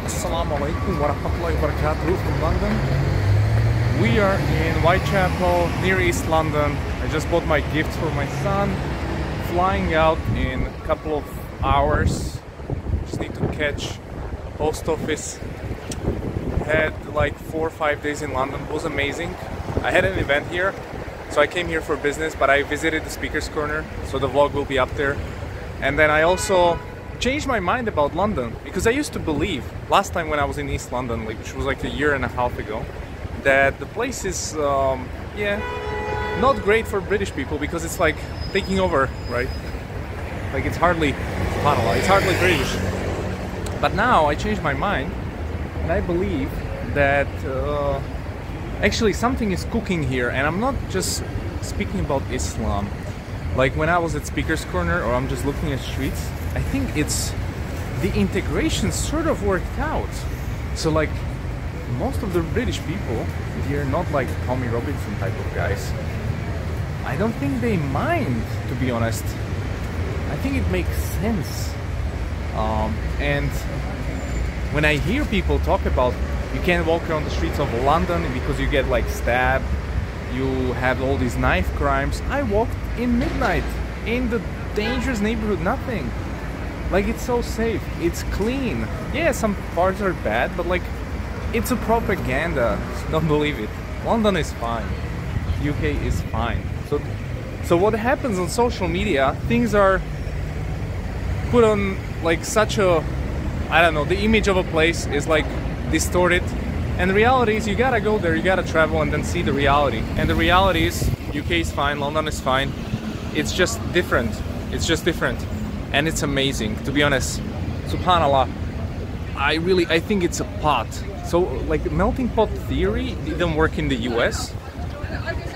Assalamu alaikum wa rahmatullahi wa barakatuh from London. We are in Whitechapel, near East London. I just bought my gift for my son. Flying out in a couple of hours. Just need to catch post office. Had like 4 or 5 days in London. It was amazing. I had an event here, so I came here for business, but I visited the Speaker's Corner, so the vlog will be up there. And then I also changed my mind about London, because I used to believe last time when I was in East London, which was like a year and a half ago, that the place is not great for British people, because it's like taking over, right? Like it's hardly subhanallah, it's hardly British. But now I changed my mind, and I believe that actually something is cooking here, and I'm not just speaking about Islam. Like when I was at Speaker's Corner, or I'm just looking at streets, I think it's the integration sort of worked out. So like most of the British people here, not like Tommy Robinson type of guys, I don't think they mind, to be honest. I think it makes sense. And when I hear people talk about you can't walk around the streets of London because you get like stabbed, you have all these knife crimes. I walked in midnight in the dangerous neighborhood, nothing. Like it's so safe, it's clean. Yeah, some parts are bad, but like it's a propaganda. Don't believe it. London is fine. UK is fine. So what happens on social media, things are put on like such a, I don't know, the image of a place is like distorted, and the reality is you gotta go there, you gotta travel and then see the reality. And the reality is UK is fine, London is fine. It's just different. It's just different, and it's amazing, to be honest. Subhanallah, I think it's a pot. So like melting pot theory didn't work in the US.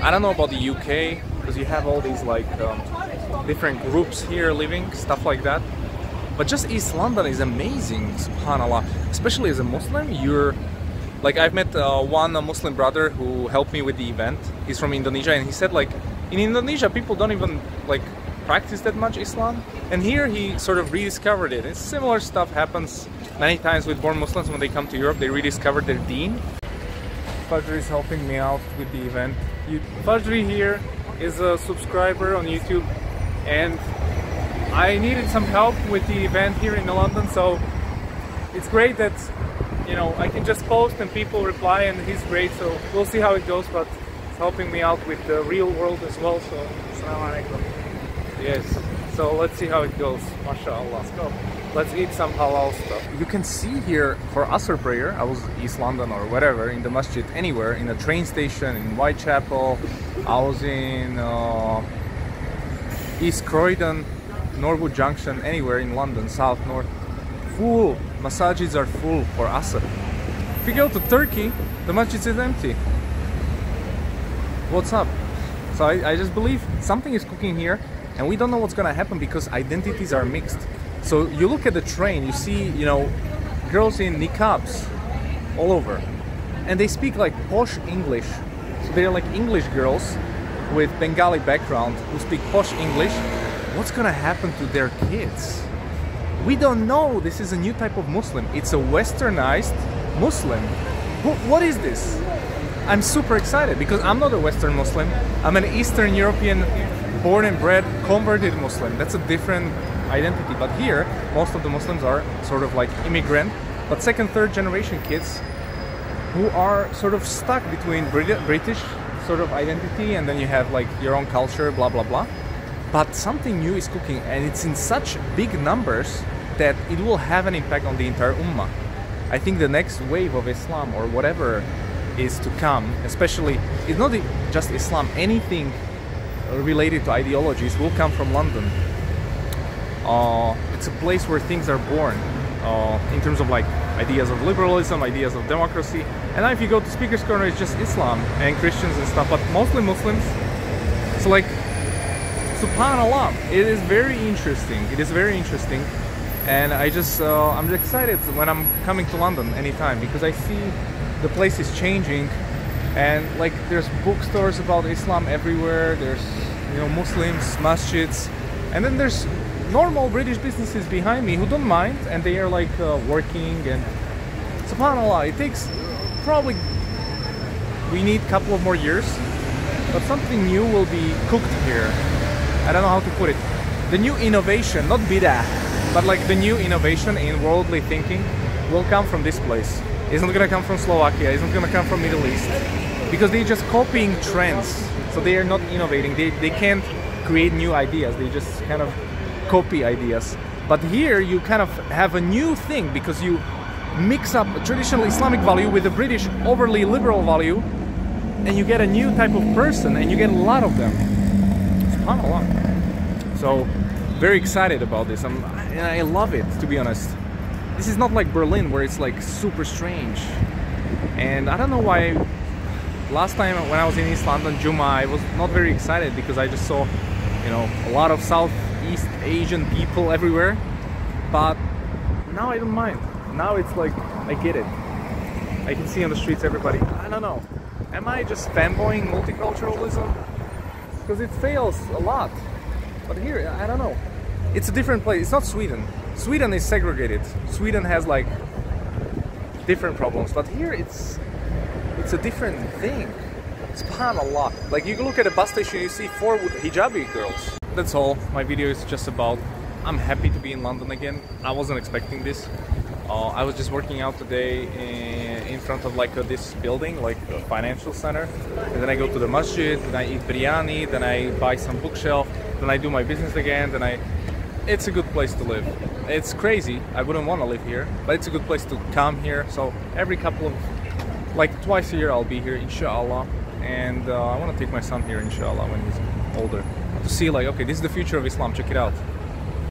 I don't know about the UK, because you have all these like different groups here living, stuff like that. But just East London is amazing, subhanallah. Especially as a Muslim, you're like, I've met one Muslim brother who helped me with the event. He's from Indonesia, and he said like in Indonesia people don't even like practice that much Islam, and here he sort of rediscovered it. And similar stuff happens many times with born Muslims when they come to Europe. They rediscover their deen. Fajri is helping me out with the event. Fajri here is a subscriber on YouTube, and I needed some help with the event here in London, so it's great that, you know, I can just post and people reply, and he's great, so we'll see how it goes, but it's helping me out with the real world as well, so assalamu alaikum. Yes, so let's see how it goes. MashaAllah. Let's go. Let's eat some halal stuff. You can see here for Asr prayer, I was in East London or whatever, in the masjid, anywhere, in a train station, in Whitechapel, I was in East Croydon, Norwood Junction, anywhere in London, south, north. Full, masajids are full for Asr. If you go to Turkey, the masjid is empty. What's up? So I just believe something is cooking here, and we don't know what's gonna happen because identities are mixed. So you look at the train, you see, you know, girls in niqabs all over, and they speak like posh English. So they're like English girls with Bengali background who speak posh English. What's gonna happen to their kids? We don't know. This is a new type of Muslim. It's a westernized Muslim. What is this? I'm super excited because I'm not a Western Muslim. I'm an Eastern European, born and bred, converted Muslim. That's a different identity. But here, most of the Muslims are sort of like immigrant, but second, third generation kids who are sort of stuck between British sort of identity, and then you have like your own culture, blah, blah, blah. But something new is cooking, and it's in such big numbers that it will have an impact on the entire ummah. I think the next wave of Islam, or whatever is to come, especially, it's not just Islam, anything related to ideologies will come from London. It's a place where things are born, in terms of like ideas of liberalism, ideas of democracy. And now if you go to Speaker's Corner, it's just Islam and Christians and stuff, but mostly Muslims. So like, subhanallah, it is very interesting. It is very interesting, and I'm excited when I'm coming to London anytime, because I see the place is changing, and like there's bookstores about Islam everywhere. There's, you know, Muslims, masjids, and then there's normal British businesses behind me who don't mind, and they are like working and SubhanAllah, it takes probably, we need a couple of more years, but something new will be cooked here. I don't know how to put it. The new innovation, not bid'ah, but like the new innovation in worldly thinking will come from this place. It's not gonna come from Slovakia, it's not gonna come from Middle East, because they're just copying trends. So they are not innovating, they can't create new ideas, they just kind of copy ideas. But here you kind of have a new thing, because you mix up a traditional Islamic value with a British overly liberal value, and you get a new type of person, and you get a lot of them. SubhanAllah. So very excited about this. And I love it, to be honest. This is not like Berlin, where it's like super strange. And I don't know why last time when I was in East London, Juma, I was not very excited, because I just saw, you know, a lot of Southeast Asian people everywhere. But now I don't mind. Now it's like, I get it. I can see on the streets everybody. I don't know. Am I just fanboying multiculturalism? Because it fails a lot. But here, I don't know. It's a different place. It's not Sweden. Sweden is segregated. Sweden has like different problems. But here it's a different thing. SubhanAllah. Like you can look at a bus station, you see 4 hijabi girls. That's all. My video is just about, I'm happy to be in London again. I wasn't expecting this. I was just working out today in front of like this building, like a financial center. And then I go to the masjid, then I eat biryani, then I buy some bookshelf, then I do my business again, it's a good place to live. It's crazy, I wouldn't want to live here, but it's a good place to come here. So every couple of, like twice a year I'll be here, inshallah. And I want to take my son here, inshallah, when he's older, to see like, okay, this is the future of Islam, check it out.